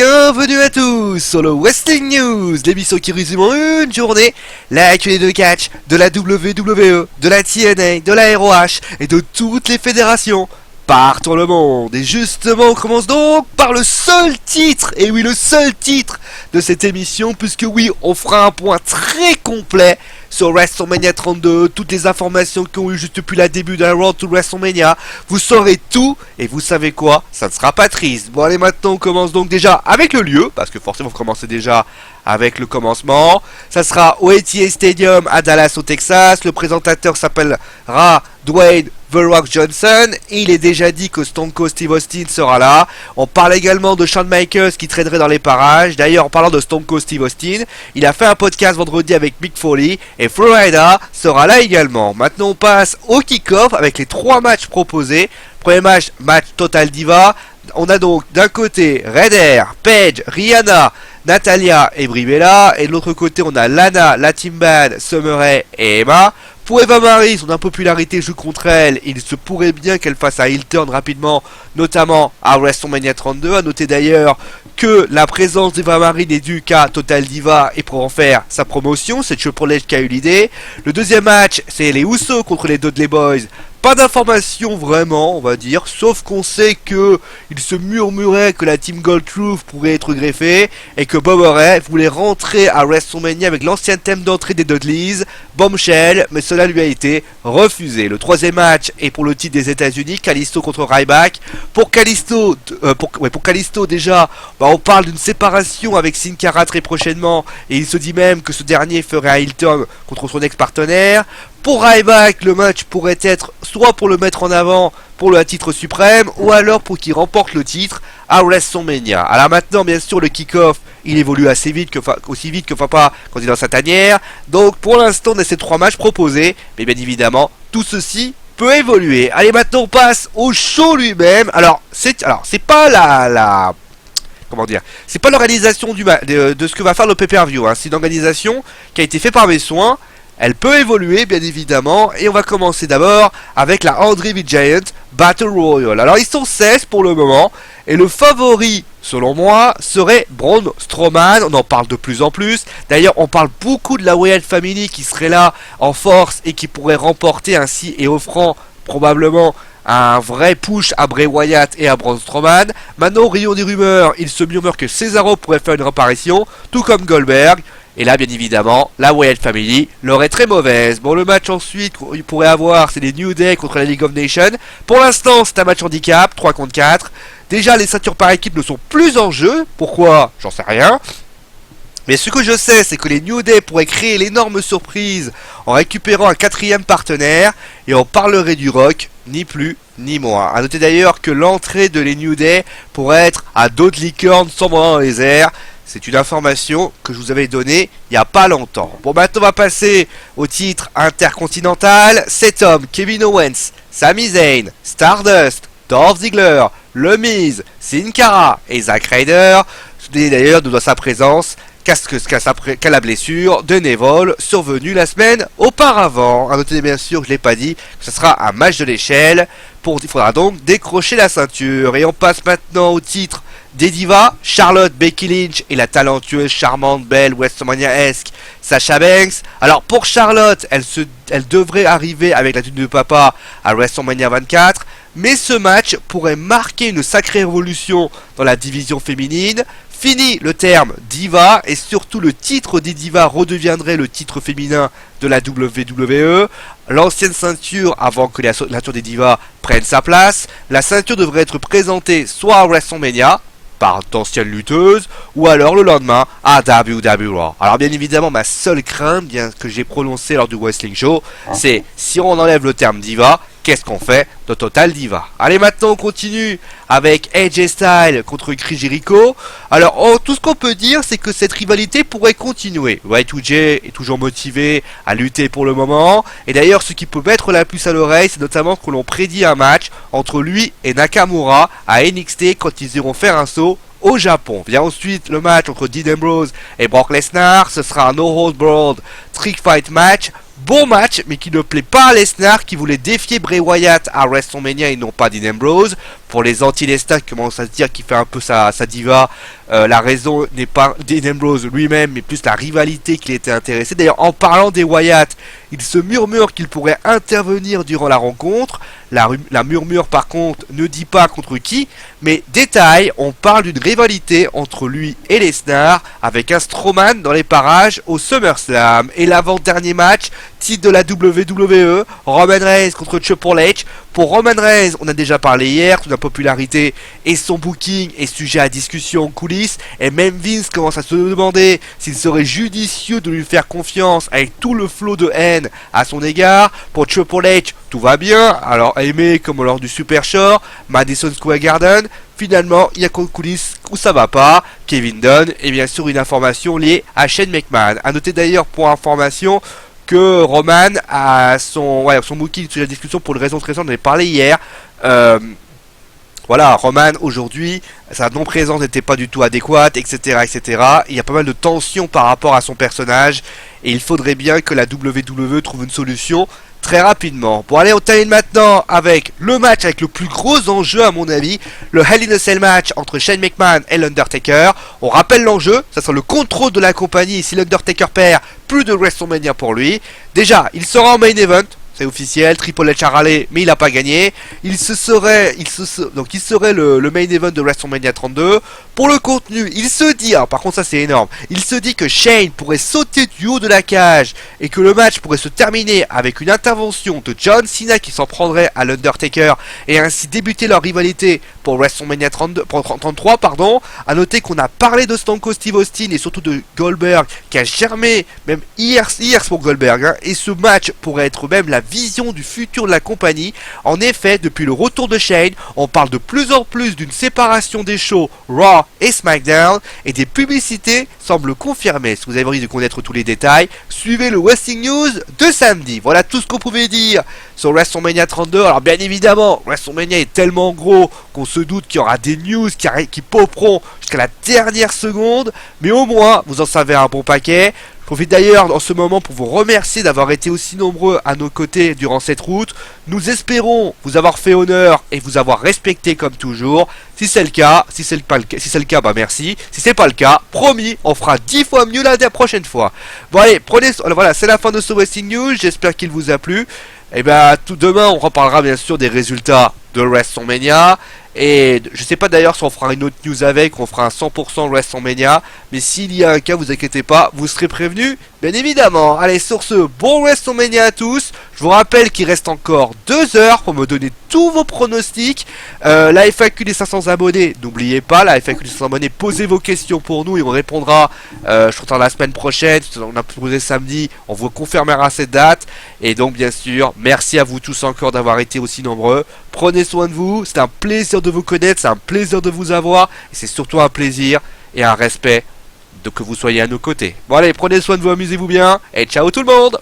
Bienvenue à tous sur le Wrestling News, l'émission qui résume en une journée l'actualité de catch de la WWE, de la TNA, de la ROH et de toutes les fédérations partout dans le monde. Et justement, on commence donc par le seul titre, et oui, le seul titre de cette émission, puisque oui, on fera un point très complet sur WrestleMania 32, toutes les informations qui ont eu juste depuis le début de la Road to WrestleMania. Vous saurez tout, et vous savez quoi, ça ne sera pas triste. Bon allez, maintenant on commence donc déjà avec le lieu, parce que forcément vous commencez déjà avec le commencement. Ça sera au AT&T Stadium à Dallas au Texas. Le présentateur s'appellera Dwayne The Rock Johnson. Et il est déjà dit que Stone Cold Steve Austin sera là. On parle également de Shawn Michaels qui traînerait dans les parages. D'ailleurs, en parlant de Stone Cold Steve Austin, il a fait un podcast vendredi avec Mick Foley. Et Florida sera là également. Maintenant, on passe au kick-off avec les 3 matchs proposés. Premier match, match Total Diva. On a donc d'un côté Raider, Paige, Rihanna, Natalia et Brie Bella. Et de l'autre côté, on a Lana, la Team Bad, Summer Rae et Emma. Pour Eva Marie, son impopularité joue contre elle. Il se pourrait bien qu'elle fasse un heel turn rapidement, notamment à WrestleMania 32. A noter d'ailleurs que la présence d'Eva Marie n'est due qu'à Total Diva et pour en faire sa promotion. C'est Triple H qui a eu l'idée. Le deuxième match, c'est les Usos contre les Dudley Boys. Pas d'informations vraiment, on va dire, sauf qu'on sait que il se murmurait que la Team Gold Truth pourrait être greffée et que Bob Ray voulait rentrer à WrestleMania avec l'ancien thème d'entrée des Dudleys, Bombshell, mais cela lui a été refusé. Le troisième match est pour le titre des États-Unis, Kalisto contre Ryback. Pour Kalisto, déjà, on parle d'une séparation avec Sin Cara très prochainement et il se dit même que ce dernier ferait un heel turn contre son ex-partenaire. Pour Ryback, le match pourrait être soit pour le mettre en avant pour le titre suprême, ou alors pour qu'il remporte le titre à WrestleMania. Alors maintenant, bien sûr, le kick-off, il évolue assez vite, aussi vite que pas quand il est dans sa tanière. Donc pour l'instant, on a ces 3 matchs proposés, mais bien évidemment, tout ceci peut évoluer. Allez, maintenant on passe au show lui-même. Alors c'est pas comment dire, c'est pas l'organisation de ce que va faire le pay-per-view, hein. C'est une organisation qui a été faite par mes soins. Elle peut évoluer bien évidemment et on va commencer d'abord avec la Andre the Giant Battle Royal. Alors ils sont 16 pour le moment et le favori selon moi serait Braun Strowman. On en parle de plus en plus. D'ailleurs on parle beaucoup de la Wyatt Family qui serait là en force et qui pourrait remporter ainsi et offrant probablement un vrai push à Bray Wyatt et à Braun Strowman. Maintenant au rayon des rumeurs, il se murmure que Cesaro pourrait faire une réapparition, tout comme Goldberg. Et là, bien évidemment, la Wyatt Family l'aurait très mauvaise. Bon, le match ensuite qu'il pourrait avoir, c'est les New Day contre la League of Nations. Pour l'instant, c'est un match handicap, 3 contre 4. Déjà, les ceintures par équipe ne sont plus en jeu. Pourquoi? J'en sais rien. Mais ce que je sais, c'est que les New Day pourraient créer l'énorme surprise en récupérant un 4e partenaire. Et on parlerait du Rock, ni plus ni moins. A noter d'ailleurs que l'entrée de les New Day pourrait être à dos de licorne sans bras dans les airs. C'est une information que je vous avais donnée il n'y a pas longtemps. Bon, maintenant on va passer au titre intercontinental. 7 hommes, Kevin Owens, Sami Zayn, Stardust, Dolph Ziggler, Le Miz, Sin Cara et Zack Ryder. D'ailleurs, nous doit sa présence qu'à la blessure de Neville survenue la semaine auparavant. A noter bien sûr, je ne l'ai pas dit, que ce sera un match de l'échelle. Il faudra donc décrocher la ceinture. Et on passe maintenant au titre des divas, Charlotte, Becky Lynch et la talentueuse, charmante, belle, WrestleMania-esque Sasha Banks. Alors pour Charlotte, elle devrait arriver avec la tenue de papa à WrestleMania 24. Mais ce match pourrait marquer une sacrée révolution dans la division féminine. Fini le terme diva et surtout le titre des divas redeviendrait le titre féminin de la WWE. L'ancienne ceinture, avant que la ceinture des divas prenne sa place, la ceinture devrait être présentée soit à WrestleMania par d'anciennes lutteuses ou alors le lendemain à WWE. Alors bien évidemment, ma seule crainte, bien que j'ai prononcée lors du Wrestling Show, c'est si on enlève le terme diva, qu'est-ce qu'on fait de Total Diva? Allez, maintenant on continue avec AJ Styles contre Chris Jericho. Alors tout ce qu'on peut dire, c'est que cette rivalité pourrait continuer. Y2J est toujours motivé à lutter pour le moment. Et d'ailleurs, ce qui peut mettre la puce à l'oreille, c'est notamment que l'on prédit un match entre lui et Nakamura à NXT quand ils iront faire un saut au Japon. Vient ensuite le match entre Dean Ambrose et Brock Lesnar. Ce sera un No Holds Barred Trick Fight match. Bon match, mais qui ne plaît pas à Lesnar, qui voulait défier Bray Wyatt à WrestleMania et non pas Dean Ambrose. pour les anti-Lesnar qui commencent à se dire qu'il fait un peu sa diva. La raison n'est pas Dean Ambrose lui-même, mais plus la rivalité qu'il était intéressé. D'ailleurs, en parlant des Wyatt, il se murmure qu'il pourrait intervenir durant la rencontre. La murmure, par contre, ne dit pas contre qui. Mais détail, on parle d'une rivalité entre lui et Lesnar, avec un Strowman dans les parages au SummerSlam. Et l'avant-dernier match, titre de la WWE, Roman Reigns contre Triple H. Pour Roman Reigns, on a déjà parlé hier, toute la popularité et son booking est sujet à discussion en coulisses. Et même Vince commence à se demander s'il serait judicieux de lui faire confiance avec tout le flot de haine à son égard. Pour Triple H, tout va bien, alors aimé comme lors du Super Show, Madison Square Garden. Finalement, il y a qu'en coulisses où ça va pas, Kevin Dunn, et bien sûr une information liée à Shane McMahon. A noter d'ailleurs pour information que Roman a son booking sur la discussion pour une raison très simple, on en avait parlé hier. Voilà, Roman aujourd'hui, sa non-présence n'était pas du tout adéquate, etc., etc. Il y a pas mal de tensions par rapport à son personnage, et il faudrait bien que la WWE trouve une solution très rapidement. Bon allez, on termine maintenant avec le match avec le plus gros enjeu à mon avis, le Hell in a Cell match entre Shane McMahon et l'Undertaker. On rappelle l'enjeu, ça sera le contrôle de la compagnie. Si l'Undertaker perd, plus de WrestleMania pour lui. Déjà, il sera en main event. C'est officiel, Triple H a râlé, mais il n'a pas gagné. Il serait le main event de WrestleMania 32. Pour le contenu, il se dit, alors par contre ça c'est énorme, il se dit que Shane pourrait sauter du haut de la cage et que le match pourrait se terminer avec une intervention de John Cena qui s'en prendrait à l'Undertaker et ainsi débuter leur rivalité pour WrestleMania 33. A noter qu'on a parlé de Stone Cold Steve Austin et surtout de Goldberg qui a germé, même hier pour Goldberg, hein, et ce match pourrait être même la vision du futur de la compagnie. En effet, depuis le retour de Shane, on parle de plus en plus d'une séparation des shows Raw et SmackDown, et des publicités semblent confirmer. Si vous avez envie de connaître tous les détails, suivez le Wrestling News de samedi. Voilà tout ce qu'on pouvait dire sur WrestleMania 32. Alors bien évidemment, WrestleMania est tellement gros qu'on se doute qu'il y aura des news qui poperont jusqu'à la dernière seconde, mais au moins vous en savez un bon paquet. Je profite d'ailleurs en ce moment pour vous remercier d'avoir été aussi nombreux à nos côtés durant cette route. Nous espérons vous avoir fait honneur et vous avoir respecté comme toujours. Si c'est le cas, bah merci. Si c'est pas le cas, promis, on fera 10 fois mieux la prochaine fois. Bon allez, voilà, c'est la fin de ce Wrestling News. J'espère qu'il vous a plu. Et bien, tout demain, on reparlera bien sûr des résultats de WrestleMania. Et je sais pas d'ailleurs si on fera une autre news avec, on fera un 100% WrestleMania. Mais s'il y a un cas, vous inquiétez pas, vous serez prévenus, bien évidemment. Allez, sur ce, bon WrestleMania à tous. Je vous rappelle qu'il reste encore 2 heures pour me donner tous vos pronostics. La FAQ des 500 abonnés, n'oubliez pas, la FAQ des 500 abonnés, posez vos questions pour nous et on répondra, je crois, la semaine prochaine. On a posé samedi, on vous confirmera cette date. Et donc, bien sûr, merci à vous tous encore d'avoir été aussi nombreux. Prenez soin de vous, c'est un plaisir de vous connaître, c'est un plaisir de vous avoir. Et c'est surtout un plaisir et un respect de que vous soyez à nos côtés. Bon allez, prenez soin de vous, amusez-vous bien. Et ciao tout le monde!